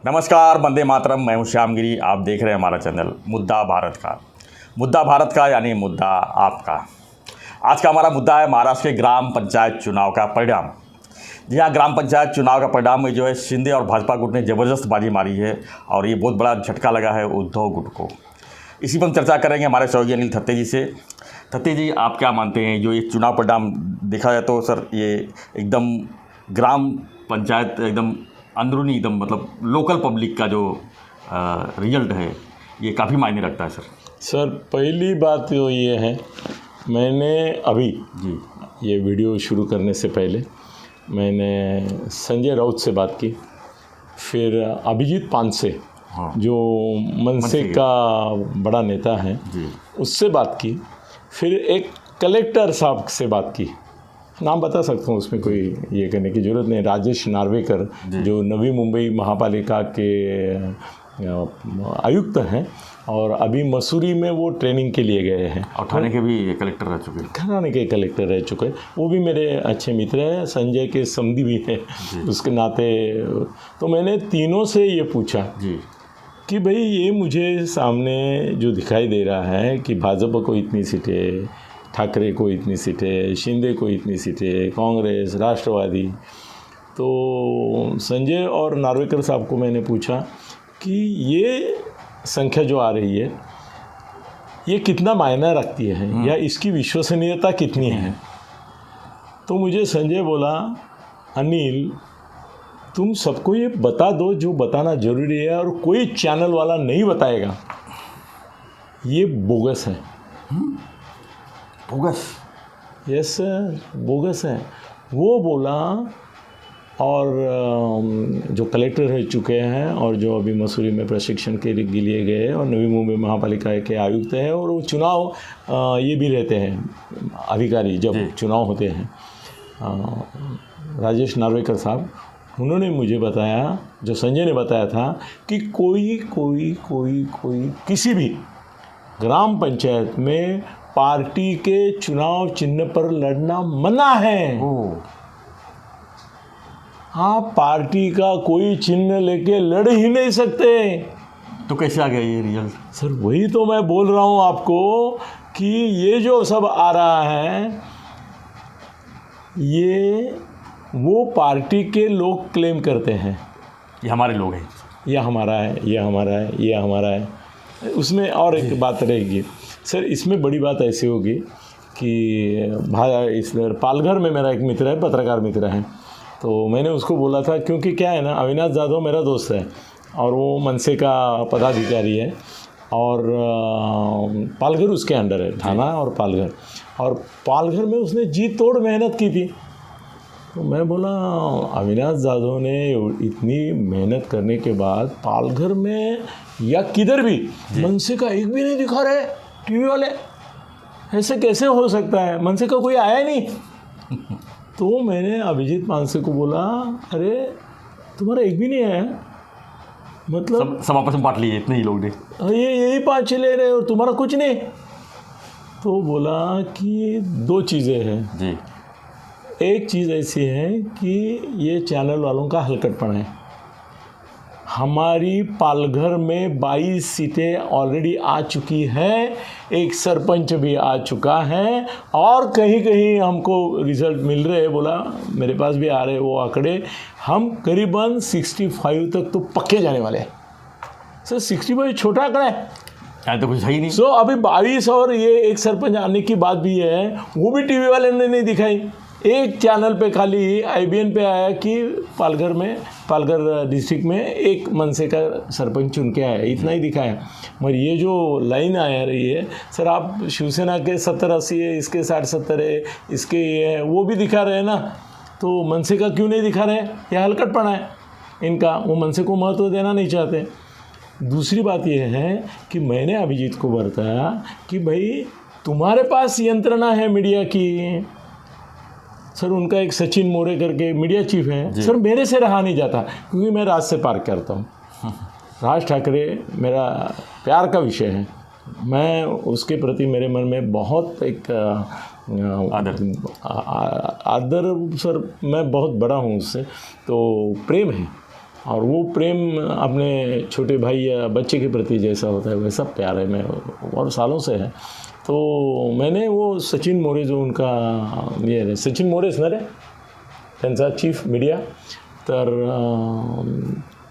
नमस्कार, वंदे मातरम। मैं हूं श्यामगिरी। आप देख रहे हैं हमारा चैनल मुद्दा भारत का। मुद्दा भारत का यानी मुद्दा आपका। आज का हमारा मुद्दा है महाराष्ट्र के ग्राम पंचायत चुनाव का परिणाम। जी हाँ, ग्राम पंचायत चुनाव का परिणाम में जो है शिंदे और भाजपा गुट ने ज़बरदस्त बाजी मारी है और ये बहुत बड़ा झटका लगा है उद्धव गुट को। इसी पर हम चर्चा करेंगे हमारे सहयोगी अनिल थत्ते जी से। थत्ते जी, आप क्या मानते हैं, जो ये चुनाव परिणाम देखा जाए तो सर ये एकदम ग्राम पंचायत एकदम अंदरूनी एकदम मतलब लोकल पब्लिक का जो रिजल्ट है ये काफ़ी मायने रखता है सर। पहली बात तो ये है, मैंने अभी जी ये वीडियो शुरू करने से पहले मैंने संजय राउत से बात की, फिर अभिजीत पानसे जो मनसे का बड़ा नेता है उससे बात की, फिर एक कलेक्टर साहब से बात की। नाम बता सकता हूँ, उसमें कोई ये करने की ज़रूरत नहीं। राजेश नार्वेकर जो नवी मुंबई महापालिका के आयुक्त हैं और अभी मसूरी में वो ट्रेनिंग के लिए गए हैं। और ठाणे के भी कलेक्टर रह चुके हैं। ठाणे के कलेक्टर रह चुके हैं, वो भी मेरे अच्छे मित्र हैं, संजय के समधी भी हैं उसके नाते। तो मैंने तीनों से ये पूछा कि भाई ये मुझे सामने जो दिखाई दे रहा है कि भाजपा को इतनी सीटें, ठाकरे को इतनी सीटें, शिंदे को इतनी सीटें, कांग्रेस, राष्ट्रवादी। तो संजय और नार्वेकर साहब को मैंने पूछा कि ये संख्या जो आ रही है ये कितना मायना रखती है या इसकी विश्वसनीयता कितनी है। तो मुझे संजय बोला, अनिल तुम सबको ये बता दो जो बताना ज़रूरी है, और कोई चैनल वाला नहीं बताएगा, ये बोगस है। बोगस? यस सर, बोगस है वो बोला। और जो कलेक्टर रह चुके हैं और जो अभी मसूरी में प्रशिक्षण के लिए गए और नवी मुंबई महापालिका के आयुक्त हैं, और वो चुनाव ये भी रहते हैं अधिकारी जब चुनाव होते हैं, राजेश नार्वेकर साहब, उन्होंने मुझे बताया, जो संजय ने बताया था कि कोई किसी भी ग्राम पंचायत में पार्टी के चुनाव चिन्ह पर लड़ना मना है। आप पार्टी का कोई चिन्ह लेके लड़ ही नहीं सकते। तो कैसे आ गया ये रिजल्ट? सर वही तो मैं बोल रहा हूँ आपको कि ये जो सब आ रहा है ये वो पार्टी के लोग क्लेम करते हैं, ये हमारे लोग हैं, ये हमारा है, ये हमारा है, ये हमारा है। उसमें और एक बात रहेगी सर, इसमें बड़ी बात ऐसी होगी कि इस पालघर में मेरा एक मित्र है, पत्रकार मित्र है, तो मैंने उसको बोला था, क्योंकि क्या है ना, अविनाश जाधव मेरा दोस्त है और वो मनसे का पदाधिकारी है और पालघर उसके अंडर है, थाना और पालघर में उसने जी तोड़ मेहनत की थी। तो मैं बोला, अविनाश जाधव ने इतनी मेहनत करने के बाद पालघर में या किधर भी मनसे का एक भी नहीं दिखा रहे टीवी वाले, ऐसे कैसे हो सकता है, मनसे का कोई आया ही नहीं। तो मैंने अभिजीत पानसे को बोला, अरे तुम्हारा एक भी नहीं आया, मतलब सब आपस में बांट लिए इतने ही लोग ने, ये यही 5-6 ले रहे और तुम्हारा कुछ नहीं। तो बोला कि दो चीज़ें हैं जी। एक चीज़ ऐसी है कि ये चैनल वालों का हलकटपन है। हमारी पालघर में 22 सीटें ऑलरेडी आ चुकी हैं, एक सरपंच भी आ चुका है और कहीं हमको रिजल्ट मिल रहे हैं, बोला मेरे पास भी आ रहे वो आंकड़े, हम करीबन 65 तक तो पक्के जाने वाले हैं। सर 65 छोटा आंकड़ा है, तो कुछ सही नहीं। सो अभी 22 और ये एक सरपंच आने की बात भी है, वो भी टीवी वाले ने नहीं दिखाई। एक चैनल पे खाली IBN पे आया कि पालघर डिस्ट्रिक्ट में एक मनसे का सरपंच चुन के आया, इतना ही दिखाया। मगर ये जो लाइन आ रही है सर, आप शिवसेना के 70-80 है, इसके 60-70 है, इसके ये है, वो भी दिखा रहे हैं ना, तो मनसे का क्यों नहीं दिखा रहे? यह हलकटपना है इनका, वो मनसे को महत्व देना नहीं चाहते। दूसरी बात यह है कि मैंने अभिजीत को बताया कि भाई तुम्हारे पास यंत्रणा है मीडिया की। सर उनका एक सचिन मोरे करके मीडिया चीफ है, सर मेरे से रहा नहीं जाता क्योंकि मैं राज से पार करता हूँ। राज ठाकरे मेरा प्यार का विषय है, मैं उसके प्रति मेरे मन में बहुत एक आदर सर, मैं बहुत बड़ा हूँ उससे, तो प्रेम है। और वो प्रेम अपने छोटे भाई या बच्चे के प्रति जैसा होता है वैसा प्यार है मैं और सालों से है। तो मैंने वो सचिन मोरे जो उनका ये सचिन मोरेच ना रे त्यांचा चीफ मीडिया तर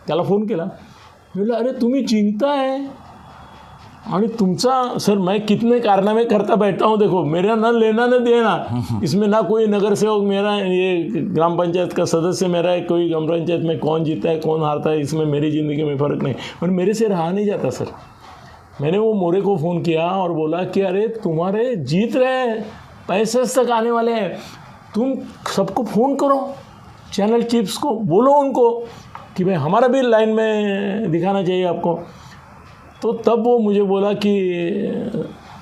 त्याला फोन केला, मी बोला अरे तुम्ही चिंता है और तुमचा सर मैं कितने कारनामे करता बैठता हूँ, देखो मेरा ना लेना न देना इसमें, ना कोई नगर सेवक मेरा, ये ग्राम पंचायत का सदस्य मेरा है, कोई ग्राम पंचायत में कौन जीता है कौन हारता है इसमें मेरी ज़िंदगी में फ़र्क नहीं, पर मेरे से रहा नहीं जाता सर। मैंने वो मोरे को फ़ोन किया और बोला कि अरे तुम्हारे जीत रहे हैं, पैसे तक आने वाले हैं, तुम सबको फ़ोन करो, चैनल चीफ्स को बोलो उनको कि भाई हमारा भी लाइन में दिखाना चाहिए आपको। तो तब वो मुझे बोला कि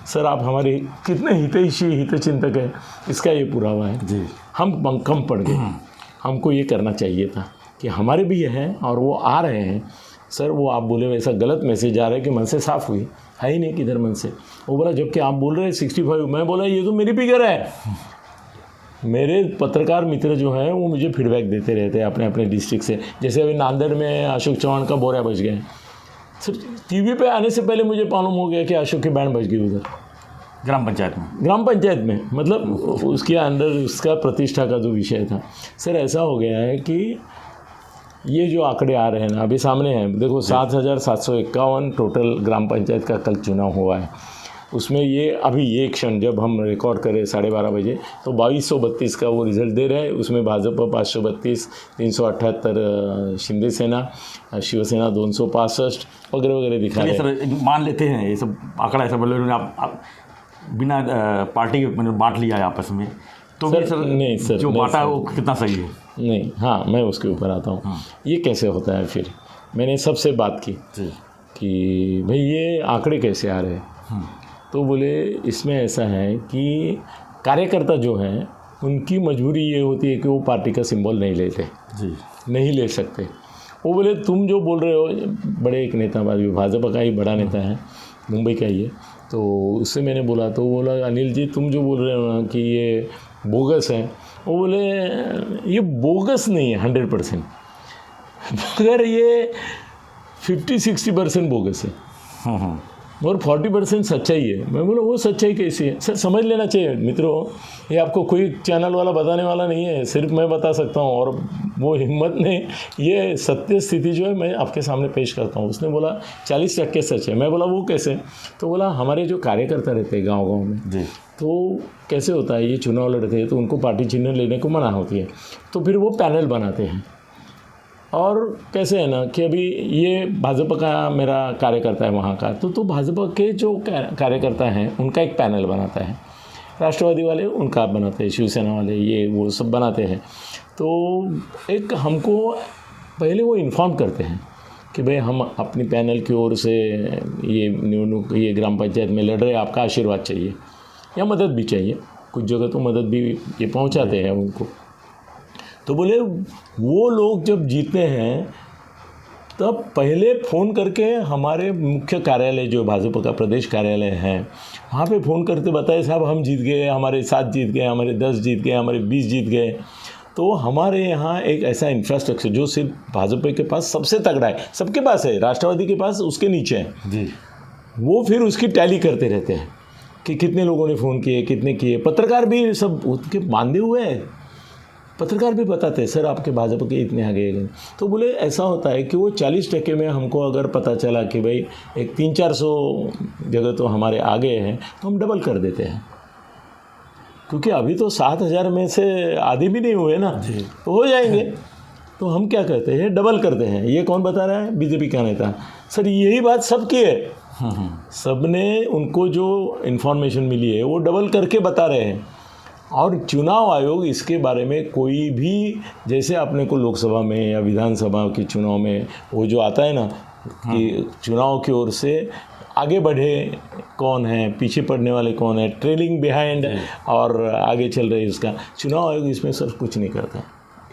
सर आप हमारे कितने हितैषी हितचिंतक हैं, इसका ये पुरावा है जी, हम कम पड़ गए, हमको ये करना चाहिए था कि हमारे भी ये हैं और वो आ रहे हैं। सर वो आप बोले वैसा गलत मैसेज आ रहा है कि मन से साफ़ हुई है ही नहीं किधर मन से। वो बोला जबकि आप बोल रहे हैं 65, मैं बोला ये तो मेरी फिगर है। मेरे पत्रकार मित्र जो हैं वो मुझे फीडबैक देते रहते हैं अपने अपने डिस्ट्रिक्ट से, जैसे अभी नांदेड़ में अशोक चौहान का बोरा बच गए सर, टीवी पे आने से पहले मुझे मालूम हो गया कि अशोक की बैंड बच गई उधर ग्राम पंचायत में, मतलब उसके अंदर उसका प्रतिष्ठा का जो विषय था। सर ऐसा हो गया है कि ये जो आंकड़े आ रहे हैं ना अभी सामने हैं, देखो 7,751 टोटल ग्राम पंचायत का कल चुनाव हुआ है, उसमें ये अभी ये क्षण जब हम रिकॉर्ड करें 12:30 बजे तो 2232 का वो रिज़ल्ट दे रहे हैं। उसमें भाजपा 532, 378 शिंदे सेना, शिवसेना 265 वगैरह वगैरह दिखा रहे हैं। सर मान लेते हैं ये सब आंकड़ा ऐसा बोल रहे हैं आप बिना पार्टी मतलब बांट लिया है आपस में, तो सर नहीं सर जो बांटा है वो कितना सही है? नहीं, हाँ मैं उसके ऊपर आता हूँ। ये कैसे होता है, फिर मैंने सबसे बात की कि भाई ये आंकड़े कैसे आ रहे हैं, तो बोले इसमें ऐसा है कि कार्यकर्ता जो हैं उनकी मजबूरी ये होती है कि वो पार्टी का सिंबल नहीं लेते जी, नहीं ले सकते। वो बोले तुम जो बोल रहे हो, बड़े एक नेता भाजपा का ही बड़ा नेता है, मुंबई का ही है, तो उससे मैंने बोला तो बोला अनिल जी तुम जो बोल रहे हो ना कि ये बोगस है, वो बोले ये बोगस नहीं है 100%, मगर ये 50-60% बोगस है और 40% सच्चाई है। मैं बोला वो सच्चाई कैसी है? सर समझ लेना चाहिए मित्रों, ये आपको कोई चैनल वाला बताने वाला नहीं है, सिर्फ मैं बता सकता हूँ, और वो हिम्मत ने ये सत्य स्थिति जो है मैं आपके सामने पेश करता हूँ। उसने बोला 40% सच है। मैं बोला वो कैसे? तो बोला हमारे जो कार्यकर्ता रहते हैं गाँव में जी, तो कैसे होता है ये चुनाव लड़ते हैं तो उनको पार्टी चिन्ह लेने को मना होती है, तो फिर वो पैनल बनाते हैं। और कैसे है ना कि अभी ये भाजपा का मेरा कार्यकर्ता है वहाँ का, तो भाजपा के जो कार्यकर्ता हैं उनका एक पैनल बनाता है, राष्ट्रवादी वाले उनका बनाते हैं, शिवसेना वाले ये वो सब बनाते हैं। तो एक हमको पहले वो इन्फॉर्म करते हैं कि भाई हम अपनी पैनल की ओर से ये निवडणूक ये ग्राम पंचायत में लड़ रहे हैं, आपका आशीर्वाद चाहिए या मदद भी चाहिए, कुछ जगह तो मदद भी ये पहुँचाते हैं उनको। तो बोले वो लोग जब जीते हैं तब पहले फ़ोन करके हमारे मुख्य कार्यालय जो भाजपा का प्रदेश कार्यालय है वहाँ पे फ़ोन करते बताए साहब हम जीत गए, हमारे 7 जीत गए, हमारे 10 जीत गए, हमारे 20 जीत गए। तो हमारे यहाँ एक ऐसा इंफ्रास्ट्रक्चर जो सिर्फ भाजपा के पास सबसे तगड़ा है, सबके पास है, राष्ट्रवादी के पास उसके नीचे है जी, वो फिर उसकी टैली करते रहते हैं कि कितने लोगों ने फ़ोन किए, कितने किए। पत्रकार भी सब उनके बांधे हुए हैं, पत्रकार भी बताते हैं सर आपके भाजपा के इतने आगे गए। तो बोले ऐसा होता है कि वो 40% में हमको अगर पता चला कि भाई एक 300-400 जगह तो हमारे आगे हैं तो हम डबल कर देते हैं, क्योंकि अभी तो 7,000 में से आधे भी नहीं हुए ना, तो हो जाएंगे। तो हम क्या करते हैं, डबल करते हैं। ये कौन बता रहा है? बीजेपी का नेता। सर यही बात सबकी है, सबने उनको जो इन्फॉर्मेशन मिली है वो डबल करके बता रहे हैं। और चुनाव आयोग इसके बारे में कोई भी, जैसे अपने को लोकसभा में या विधानसभा के चुनाव में वो जो आता है ना कि चुनाव की ओर से आगे बढ़े कौन है, पीछे पड़ने वाले कौन है, ट्रेलिंग बिहाइंड और आगे चल रही है उसका, चुनाव आयोग इसमें सर कुछ नहीं करता।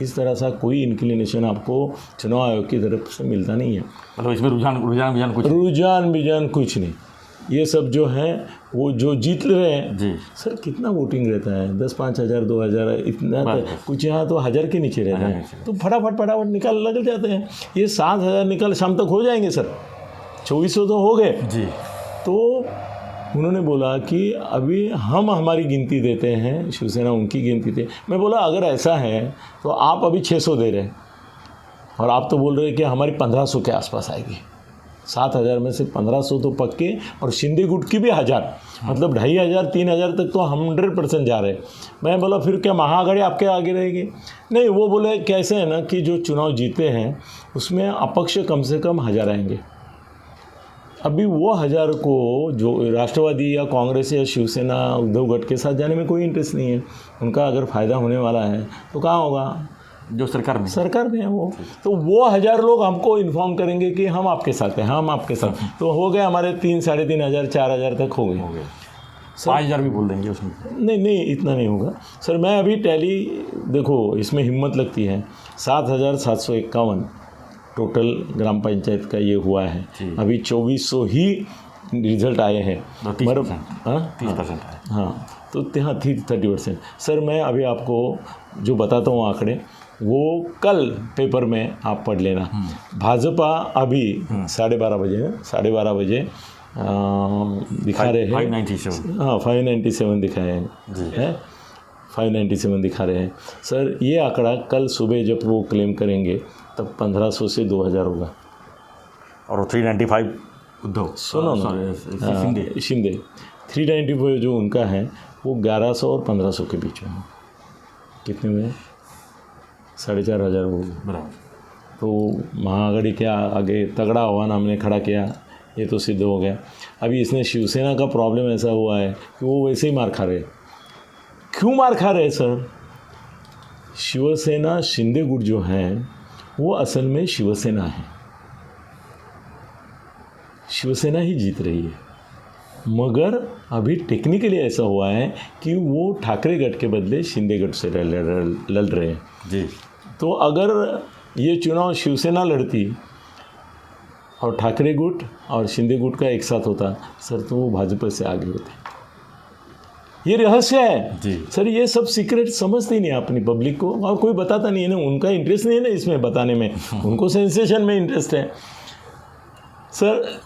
इस तरह सा कोई इंक्लिनेशन आपको चुनाव आयोग की तरफ से मिलता नहीं है। मतलब इसमें रुझान कुछ नहीं। ये सब जो हैं वो जो जीत रहे हैं जी सर, कितना वोटिंग रहता है, 10-5 हज़ार 2,000 इतना कुछ, यहाँ तो 1,000 के नीचे रहता है, तो फटाफट निकाल लग जाते हैं। ये 7,000 निकाल शाम तक हो जाएंगे सर, 2400 तो हो गए जी। तो उन्होंने बोला कि अभी हम हमारी गिनती देते हैं, शिवसेना उनकी गिनती दे। मैं बोला अगर ऐसा है तो आप अभी 600 दे रहे हैं और आप तो बोल रहे हैं कि हमारी 1500 के आसपास आएगी। 7,000 में से 1500 तो पक्के, और शिंदे गुट की भी 1,000, मतलब 2,500 3,000 तक तो 100% जा रहे। मैं बोला फिर क्या महाआघाड़ी आपके आगे रहेगी? नहीं, वो बोले कैसे है ना कि जो चुनाव जीते हैं उसमें अपक्ष कम से कम 1,000 आएंगे। अभी वो 1,000 को जो राष्ट्रवादी या कांग्रेस या शिवसेना उद्धव गट के साथ जाने में कोई इंटरेस्ट नहीं है, उनका अगर फ़ायदा होने वाला है तो कहाँ होगा, जो सरकार में है वो। तो वो 1,000 लोग हमको इन्फॉर्म करेंगे कि हम आपके साथ हैं, हम आपके साथ, तो हो गए हमारे 3, 3,500, 4,000 तक हो गए। 5,000 भी बोल देंगे उसमें। नहीं, इतना नहीं होगा सर। मैं अभी टैली देखो, इसमें हिम्मत लगती है। 7,751 टोटल ग्राम पंचायत का ये हुआ है। अभी 2,400 ही रिजल्ट आए हैं। 30% हाँ, तो यहाँ 30% सर। मैं अभी आपको जो बताता हूँ आंकड़े, वो कल पेपर में आप पढ़ लेना। भाजपा अभी 12:30 बजे 12:30 बजे दिखा रहे हैं 597। हाँ, 597 दिखाए हैं, 597 दिखा रहे हैं सर। ये आंकड़ा कल सुबह जब वो क्लेम करेंगे तब 1,500 से 2,000 होगा। और 395 उद्धव, सुनो ना, शिंदे 395 जो उनका है वो 1,100 और 1,500 के बीच में। कितने में? 4,500 हो गए बराबर। तो महाआघाड़ी क्या आगे तगड़ा आह्वान हमने खड़ा किया, ये तो सिद्ध हो गया। अभी इसने शिवसेना का प्रॉब्लम ऐसा हुआ है कि वो वैसे ही मार खा रहे। क्यों मार खा रहे सर? शिवसेना शिंदे गुट जो है वो असल में शिवसेना है, शिवसेना ही जीत रही है। मगर अभी टेक्निकली ऐसा हुआ है कि वो ठाकरे गट के बदले शिंदे गट से लड़ रहे हैं जी। तो अगर ये चुनाव शिवसेना लड़ती और ठाकरे गुट और शिंदे गुट का एक साथ होता सर, तो वो भाजपा से आगे होते। ये रहस्य है जी सर। ये सब सीक्रेट समझती नहीं अपनी पब्लिक को, और कोई बताता नहीं है ना, उनका इंटरेस्ट नहीं है ना इसमें बताने में, उनको सेंसेशन में इंटरेस्ट है सर।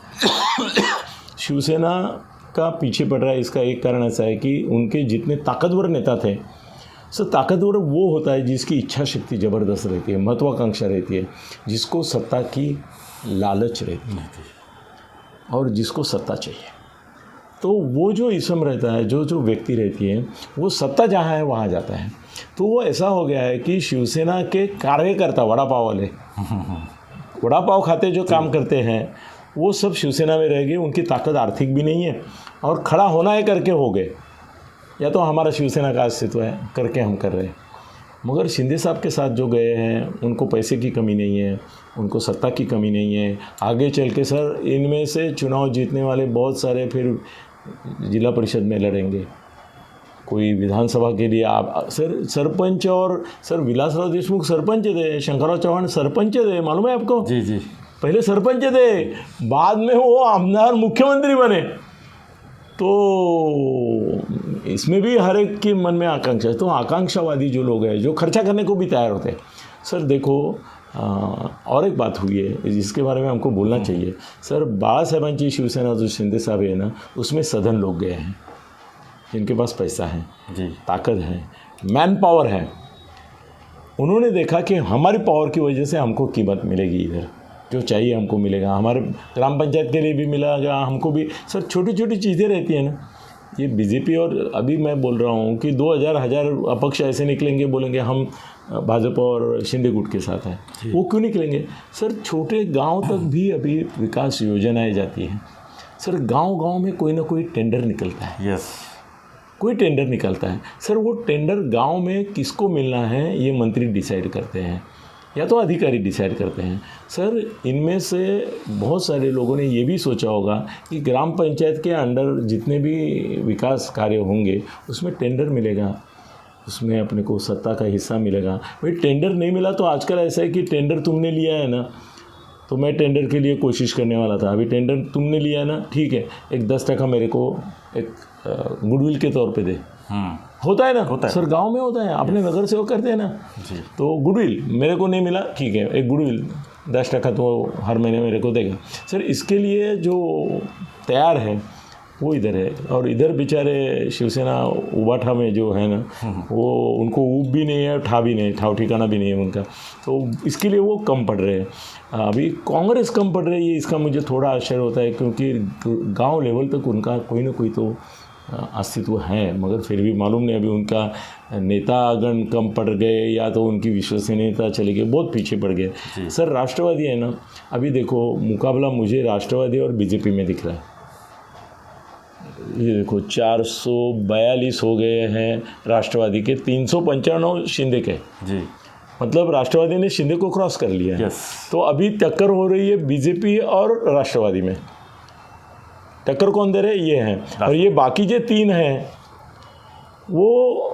शिवसेना का पीछे पड़ रहा है, इसका एक कारण ऐसा है कि उनके जितने ताकतवर नेता थे सर, ताकतवर वो होता है जिसकी इच्छा शक्ति ज़बरदस्त रहती है, महत्वाकांक्षा रहती है, जिसको सत्ता की लालच रहती है और जिसको सत्ता चाहिए। तो वो जो इसम रहता है, जो व्यक्ति रहती है, वो सत्ता जहाँ है वहाँ जाता है। तो वो ऐसा हो गया है कि शिवसेना के कार्यकर्ता, वड़ा पाव वाले, वड़ा पाव खाते जो काम करते हैं, वो सब शिवसेना में रह गए। उनकी ताकत आर्थिक भी नहीं है और खड़ा होना है करके हो गए, या तो हमारा शिवसेना का अस्तित्व है करके हम कर रहे हैं। मगर शिंदे साहब के साथ जो गए हैं उनको पैसे की कमी नहीं है, उनको सत्ता की कमी नहीं है। आगे चल के सर इनमें से चुनाव जीतने वाले बहुत सारे फिर जिला परिषद में लड़ेंगे, कोई विधानसभा के लिए आप सर सरपंच, और सर विलासराव देशमुख सरपंच थे, शंकरराव चौहान सरपंच थे, मालूम है आपको? जी जी। पहले सरपंच थे, बाद में वो आमदार मुख्यमंत्री बने। तो इसमें भी हर एक के मन में आकांक्षा है। तो आकांक्षावादी जो लोग हैं, जो खर्चा करने को भी तैयार होते हैं सर। देखो और एक बात हुई है जिसके बारे में हमको बोलना चाहिए सर। बाळासाहेबांची शिवसेना जो शिंदे साहब है ना, उसमें सधन लोग गए हैं जिनके पास पैसा है जी, ताकत है, मैन पावर है। उन्होंने देखा कि हमारी पावर की वजह से हमको कीमत मिलेगी, इधर जो चाहिए हमको मिलेगा, हमारे ग्राम पंचायत के लिए भी मिलेगा हमको भी। सर छोटी छोटी चीज़ें रहती हैं ना। ये बीजेपी, और अभी मैं बोल रहा हूँ कि 2,000 अपक्ष ऐसे निकलेंगे, बोलेंगे हम भाजपा और शिंदे गुट के साथ हैं। वो क्यों निकलेंगे सर? छोटे गांव तक भी अभी विकास योजनाएं जाती हैं सर। गांव-गांव में कोई ना कोई टेंडर निकलता है। यस, कोई टेंडर निकलता है सर। वो टेंडर गांव में किसको मिलना है ये मंत्री डिसाइड करते हैं या तो अधिकारी डिसाइड करते हैं सर। इनमें से बहुत सारे लोगों ने ये भी सोचा होगा कि ग्राम पंचायत के अंडर जितने भी विकास कार्य होंगे उसमें टेंडर मिलेगा, उसमें अपने को सत्ता का हिस्सा मिलेगा। भाई टेंडर नहीं मिला तो आजकल ऐसा है कि टेंडर तुमने लिया है ना, तो मैं टेंडर के लिए कोशिश करने वाला था। अभी टेंडर तुमने लिया ना, ठीक है, एक 10% मेरे को एक गुडविल के तौर पे दे। होता है ना, होता है। सर गांव में होता है, अपने नगर सेवक करते हैं ना जी। तो गुडविल मेरे को नहीं मिला, ठीक है, एक गुडविल 10% तो हर महीने मेरे को देगा। सर इसके लिए जो तैयार है वो इधर है, और इधर बेचारे शिवसेना उबाठा में जो है ना, वो उनको ऊब भी नहीं है, ठा भी नहीं, ठाव ठिकाना भी नहीं है उनका, तो इसके लिए वो कम पड़ रहे हैं। अभी कांग्रेस कम पड़ रही है, इसका मुझे थोड़ा आश्चर्य होता है, क्योंकि गांव लेवल तक उनका कोई ना कोई तो अस्तित्व है, मगर फिर भी मालूम नहीं अभी उनका नेतागण कम पड़ गए या तो उनकी विश्वसनीयता चली गई, बहुत पीछे पड़ गए। सर राष्ट्रवादी है ना, अभी देखो मुकाबला मुझे राष्ट्रवादी और बीजेपी में दिख रहा है। ये देखो 442 हो गए हैं राष्ट्रवादी के, 395 शिंदे के जी, मतलब राष्ट्रवादी ने शिंदे को क्रॉस कर लिया है। यस। तो अभी टक्कर हो रही है बीजेपी और राष्ट्रवादी में। टक्कर कौन दे रहे ये हैं, और ये बाकी जो 3 हैं वो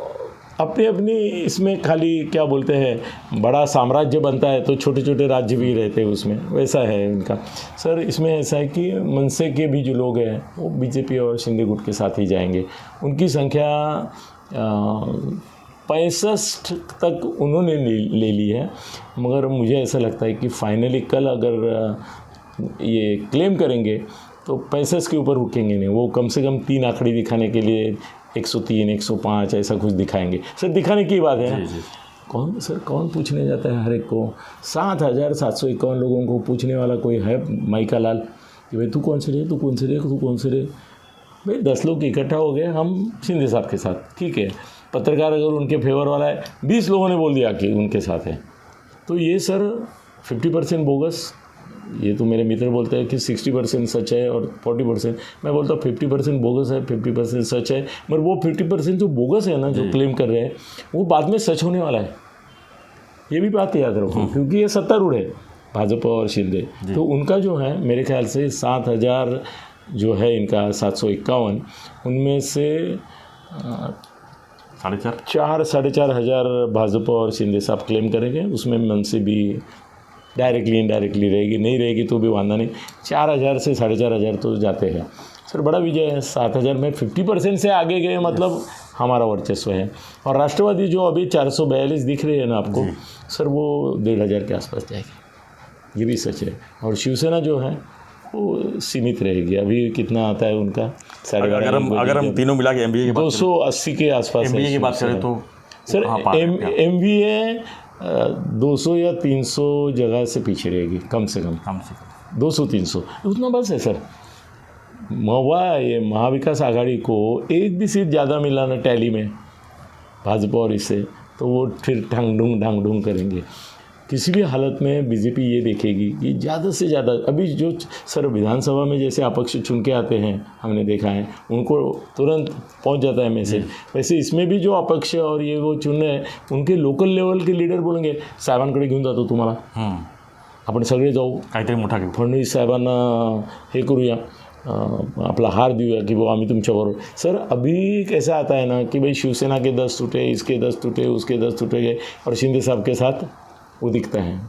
अपनी अपनी इसमें खाली क्या बोलते हैं, बड़ा साम्राज्य बनता है तो छोटे छोटे राज्य भी रहते हैं उसमें, वैसा है इनका। सर इसमें ऐसा है कि मनसे के भी जो लोग हैं वो बीजेपी और शिंदे गुट के साथ ही जाएंगे। उनकी संख्या 65 तक उन्होंने ले ली है, मगर मुझे ऐसा लगता है कि फाइनली कल अगर ये क्लेम करेंगे तो 65 के ऊपर रुकेंगे नहीं, वो कम से कम 3 आंकड़ी दिखाने के लिए 103, 105 ऐसा कुछ दिखाएंगे। सर दिखाने की बात है ना, कौन सर कौन पूछने जाता है हर एक को? 7,751 लोगों को पूछने वाला कोई है माइका लाल कि भाई तू कौन से रे, तू कौन से रे, तू कौन से रे? भाई 10 लोग इकट्ठा हो गए हम शिंदे साहब के साथ, ठीक है, पत्रकार अगर उनके फेवर वाला है, 20 लोगों ने बोल दिया कि उनके साथ है, तो ये सर 50% बोगस। ये तो मेरे मित्र बोलते हैं कि 60% सच है और 40%, मैं बोलता हूँ 50% बोगस है, 50% सच है। मगर वो 50% जो बोगस है ना, जो क्लेम कर रहे हैं, वो बाद में सच होने वाला है, ये भी बात याद रखो, क्योंकि ये सत्तारूढ़ है भाजपा और शिंदे, तो उनका जो है मेरे ख्याल से 7,000 जो है इनका 751, उनमें से 4,500 भाजपा और शिंदे साहब क्लेम करेंगे, उसमें मन से भी डायरेक्टली इनडायरेक्टली रहेगी, नहीं रहेगी तो भी वादा नहीं। 4,000 से 4,500 तो जाते हैं। सर बड़ा विजय है, 7,000 में 50% से आगे गए, मतलब हमारा वर्चस्व है। और राष्ट्रवादी जो अभी 442 दिख रहे हैं ना आपको, सर वो 1,500 के आसपास जाएगी, ये भी सच है। और शिवसेना जो है वो सीमित रहेगी, अभी कितना आता है उनका अगर हम तीनों मिला के एमवीए की 280 के आसपास। एमवीए की बात करें तो सर एमवीए 200 या 300 जगह से पीछे रहेगी, कम से कम 200-300 उतना बस है सर। ये महाविकास आघाड़ी को एक भी सीट ज़्यादा मिला ना टैली में भाजपा और इससे, तो वो फिर ढांग ढूंग करेंगे। किसी भी हालत में बीजेपी ये देखेगी कि ज़्यादा से ज़्यादा, अभी जो सर विधानसभा में जैसे अपक्ष चुन के आते हैं, हमने देखा है, उनको तुरंत पहुंच जाता है मैसेज, वैसे इसमें भी जो अपक्ष और ये वो चुन रहे हैं, उनके लोकल लेवल के लीडर बोलेंगे साहेबांकडे घेऊन जातो तुम्हाला, आपण सगळे जाऊ, काहीतरी मोठा घेऊ, फडणवीस साहेबांना हे करूया, अपना हार दिया कि वो आम्ही तुमच्याबरोबर। सर अभी कैसा आता है ना कि भाई शिवसेना के 10 टूटे, इसके 10 टूटे, उसके 10 टूटे गए, और शिंदे साहब के साथ वो दिखता है।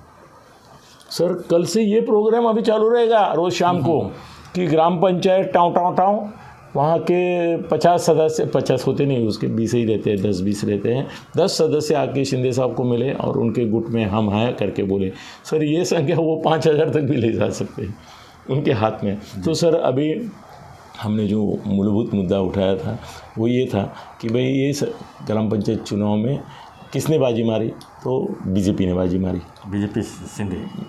सर कल से ये प्रोग्राम अभी चालू रहेगा रोज़ शाम को कि ग्राम पंचायत टाँव वहाँ के 50 सदस्य, 50 होते नहीं उसके 20 ही रहते हैं, 10-20 रहते हैं, 10 सदस्य आके शिंदे साहब को मिले और उनके गुट में हम हैं करके बोले। सर ये संख्या वो 5,000 तक भी ले जा सकते हैं उनके हाथ में। तो सर अभी हमने जो मूलभूत मुद्दा उठाया था वो ये था कि भाई ये ग्राम पंचायत चुनाव में किसने बाजी मारी, तो बीजेपी ने बाजी मारी।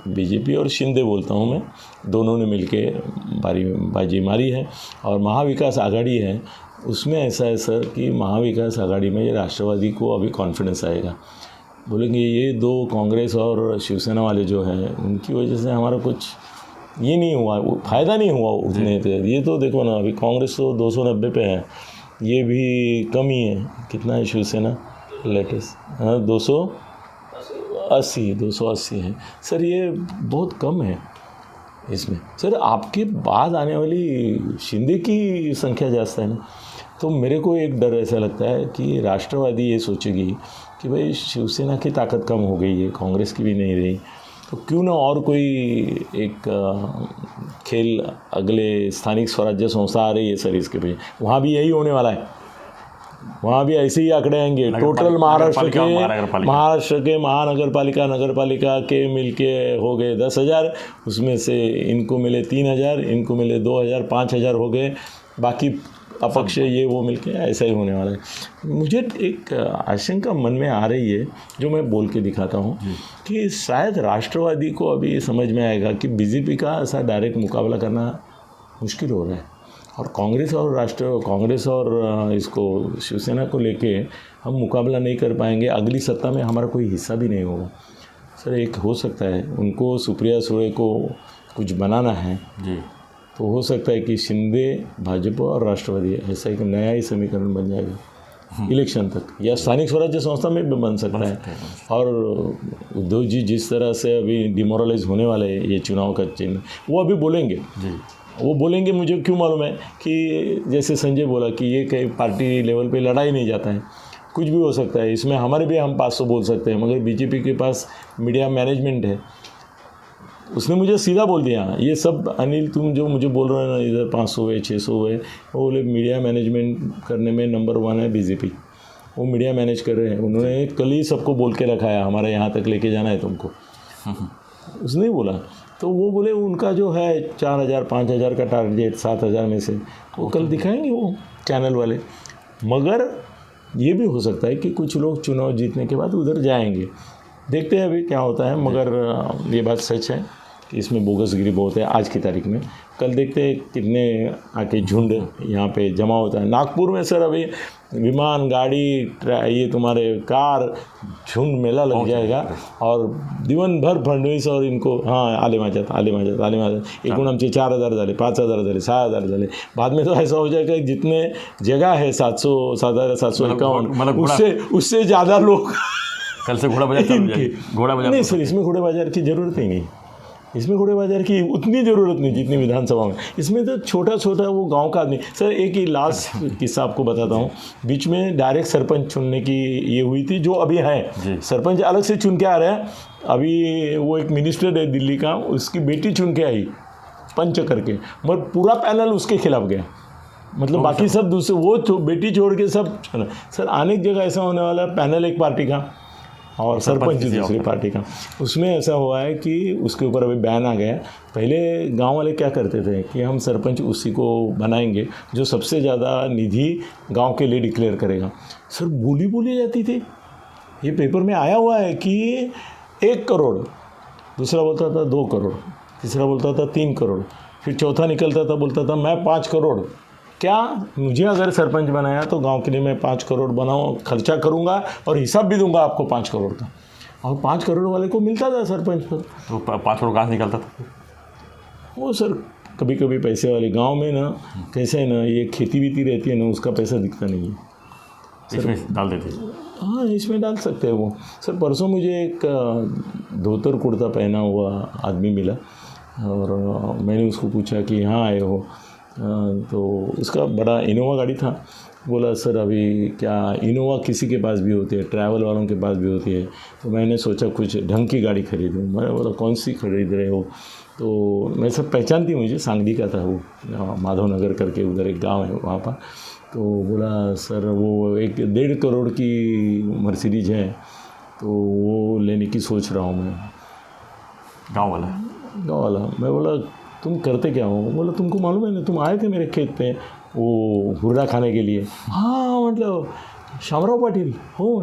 बीजेपी और शिंदे बोलता हूँ मैं, दोनों ने मिलके बाजी मारी है। और महाविकास आघाड़ी है, उसमें ऐसा है सर कि महाविकास आघाड़ी में ये राष्ट्रवादी को अभी कॉन्फिडेंस आएगा, बोलेंगे ये 2 कांग्रेस और शिवसेना वाले जो हैं उनकी वजह से हमारा कुछ ये नहीं हुआ, फ़ायदा नहीं हुआ उतने। ये तो देखो ना, अभी कांग्रेस तो 290 पे है, ये भी कम ही है। कितना है शिवसेना लेटेस्ट? हाँ 280 है सर, ये बहुत कम है इसमें। सर आपके बाद आने वाली शिंदे की संख्या ज़्यादा है ना, तो मेरे को एक डर ऐसा लगता है कि राष्ट्रवादी ये सोचेगी कि भाई शिवसेना की ताकत कम हो गई है, कांग्रेस की भी नहीं रही, तो क्यों ना और कोई एक खेल अगले स्थानिक स्वराज्य संस्था आ रही है सर इसके पीछे, वहाँ भी यही होने वाला है, वहाँ भी ऐसे ही आंकड़े आएंगे। टोटल महाराष्ट्र के महानगर पालिका के मिलके हो गए 10,000, उसमें से इनको मिले 3,000, इनको मिले 2,000, 5,000 हो गए, बाकी अपक्ष ये वो मिलके ऐसा ही होने वाला है। मुझे एक आशंका मन में आ रही है जो मैं बोल के दिखाता हूँ कि शायद राष्ट्रवादी को अभी ये समझ में आएगा कि बीजेपी का ऐसा डायरेक्ट मुकाबला करना मुश्किल हो रहा है, और कांग्रेस और इसको शिवसेना को लेके हम मुकाबला नहीं कर पाएंगे, अगली सत्ता में हमारा कोई हिस्सा भी नहीं होगा। सर एक हो सकता है उनको सुप्रिया सुळे को कुछ बनाना है जी, तो हो सकता है कि शिंदे, भाजपा और राष्ट्रवादी ऐसा एक नया ही समीकरण बन जाएगा इलेक्शन तक, या स्थानिक स्वराज्य संस्था में भी बन सकता है। और उद्धव जी जिस तरह से अभी डिमोरलाइज होने वाले हैं ये चुनाव का चिन्ह, वो अभी बोलेंगे जी, वो बोलेंगे। मुझे क्यों मालूम है कि जैसे संजय बोला कि ये कहीं पार्टी लेवल पे लड़ा ही नहीं जाता है, कुछ भी हो सकता है इसमें, हमारे भी हम 500 बोल सकते हैं, मगर बीजेपी के पास मीडिया मैनेजमेंट है। उसने मुझे सीधा बोल दिया, ये सब अनिल तुम जो मुझे बोल रहे हो ना इधर 500 है 600 है, वो बोले मीडिया मैनेजमेंट करने में नंबर 1 है बीजेपी, वो मीडिया मैनेज कर रहे हैं। उन्होंने कल ही सबको बोल के रखा है हमारे यहाँ तक लेके जाना है तुमको, उसने ही बोला। तो वो बोले उनका जो है 4,000 5,000 का टारगेट 7,000 में से वो कल दिखाएंगे वो चैनल वाले। मगर ये भी हो सकता है कि कुछ लोग चुनाव जीतने के बाद उधर जाएंगे, देखते हैं अभी क्या होता है। मगर ये बात सच है कि इसमें बोगसगिरी बहुत है आज की तारीख में। कल देखते हैं कितने आके झुंड यहाँ पे जमा होता है। नागपुर में सर अभी विमान, गाड़ी, ये तुम्हारे कार, झुंड मेला लग जाएगा, और दिवन भर फडणवीस और इनको आले माझ्यात एकूण आमचे 4,000 झाले, 5,000 झाले, 6,000 झाले। बाद में तो ऐसा हो जाएगा कि जितने जगह है 7,751 उससे ज़्यादा लोग कल से घोड़ा बाजार नहीं सर, इसमें घोड़े बाजार की ज़रूरत ही नहीं, इसमें घोड़े बाजार की उतनी ज़रूरत नहीं जितनी विधानसभा में। इसमें तो छोटा छोटा वो गांव का आदमी। सर एक ही लास्ट किस्सा आपको बताता हूँ, बीच में डायरेक्ट सरपंच चुनने की ये हुई थी, जो अभी है सरपंच अलग से चुन के आ रहे हैं। अभी वो एक मिनिस्टर है दिल्ली का, उसकी बेटी चुन के आई पंच करके, मगर पूरा पैनल उसके खिलाफ गया, मतलब बाकी सब दूसरे, वो बेटी छोड़ के सब। सर अनेक जगह ऐसा होने वाला है, पैनल एक पार्टी का और सरपंच दूसरी पार्टी का। उसमें ऐसा हुआ है कि उसके ऊपर अभी बैन आ गया। पहले गांव वाले क्या करते थे कि हम सरपंच उसी को बनाएंगे जो सबसे ज़्यादा निधि गांव के लिए डिक्लेयर करेगा। सर बोली जाती थी, ये पेपर में आया हुआ है कि 1 करोड़, दूसरा बोलता था 2 करोड़, तीसरा बोलता था 3 करोड़, फिर चौथा निकलता था बोलता था मैं 5 करोड़। क्या मुझे अगर सरपंच बनाया तो गांव के लिए मैं 5 करोड़ बनाऊँ, खर्चा करूंगा और हिसाब भी दूंगा आपको 5 करोड़ का। और 5 करोड़ वाले को मिलता था सरपंच पर, तो 5 करोड़ कहाँ से निकलता था? वो सर कभी कभी पैसे वाले गांव में ना, कैसे है ना, ये खेती बीती रहती है ना, उसका पैसा दिखता नहीं है, इसमें डाल देते। हाँ इसमें डाल सकते हैं वो। सर परसों मुझे एक धोतर कुर्ता पहना हुआ आदमी मिला, और मैंने उसको पूछा कि यहाँ आए हो, तो उसका बड़ा इनोवा गाड़ी था। बोला सर अभी क्या इनोवा किसी के पास भी होती है, ट्रैवल वालों के पास भी होती है, तो मैंने सोचा कुछ ढंग की गाड़ी खरीदूँ। मैंने बोला कौन सी खरीद रहे हो? तो मैं सब पहचानती, मुझे सांगली का था वो, माधव नगर करके उधर एक गांव है वहाँ पर। तो बोला सर वो 1.5 करोड़ की मर्सिडीज है, तो वो लेने की सोच रहा हूँ मैं। गाँव वाला। मैं बोला तुम करते क्या हो? बोला तुमको मालूम है ना, तुम आए थे मेरे खेत पे वो हुर्रा खाने के लिए। हाँ मतलब शामराव पाटिल हो।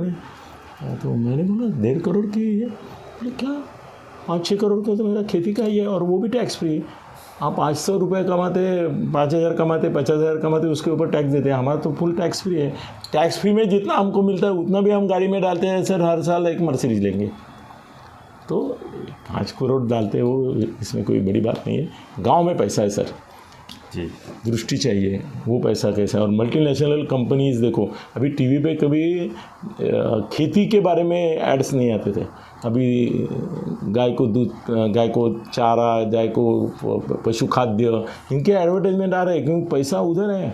तो मैंने बोला 1.5 करोड़ की है? बोले क्या 5-6 करोड़ का तो मेरा खेती का ही है, और वो भी टैक्स फ्री। आप 500 रुपये कमाते, 5,000 कमाते, 50,000 कमाते, उसके ऊपर टैक्स देते हैं। हमारा तो फुल टैक्स फ्री है। टैक्स फ्री में जितना हमको मिलता है उतना भी हम गाड़ी में डालते हैं सर, हर साल एक मर्सिडीज लेंगे। तो 5 करोड़ डालते हो, इसमें कोई बड़ी बात नहीं है, गांव में पैसा है सर। जी दृष्टि चाहिए, वो पैसा कैसा। और मल्टीनेशनल कंपनीज देखो, अभी टीवी पे कभी खेती के बारे में एड्स नहीं आते थे, अभी गाय को दूध, गाय को चारा, गाय को पशु खाद्य, इनके एडवर्टाइजमेंट आ रहे हैं क्योंकि पैसा उधर है।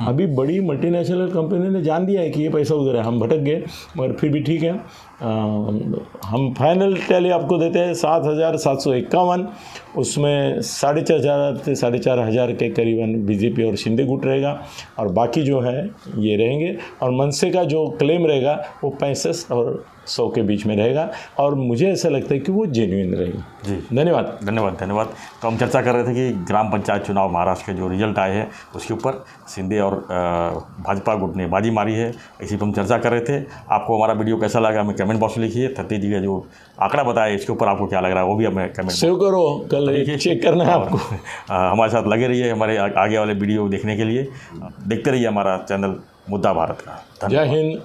अभी बड़ी मल्टीनेशनल कंपनी ने जान दिया है कि ये पैसा उधर है। हम भटक गए मगर फिर भी ठीक है। हम फाइनल टैली आपको देते हैं 7,751, उसमें 4,500 से 4,500 के करीबन बीजेपी और शिंदे गुट रहेगा, और बाकी जो है ये रहेंगे। और मनसे का जो क्लेम रहेगा वो 65 और 100 के बीच में रहेगा, और मुझे ऐसा लगता है कि वो जेन्युइन रहेगा। जी धन्यवाद। धन्यवाद धन्यवाद। तो हम चर्चा कर रहे थे कि ग्राम पंचायत चुनाव महाराष्ट्र के जो रिजल्ट आए हैं उसके ऊपर शिंदे और भाजपा गुट ने बाजी मारी है, इसी पर हम चर्चा कर रहे थे। आपको हमारा वीडियो कैसा लगा हमें कमेंट बॉक्स में लिखिए। थत्ती जी का जो आंकड़ा बताया इसके ऊपर आपको क्या लग रहा है वो भी हमें कमेंट सेव करो, कल चेक करना है आपको। हमारे साथ लगे रहिए हमारे आगे वाले वीडियो देखने के लिए। देखते रहिए हमारा चैनल मुद्दा भारत का। जय हिंद।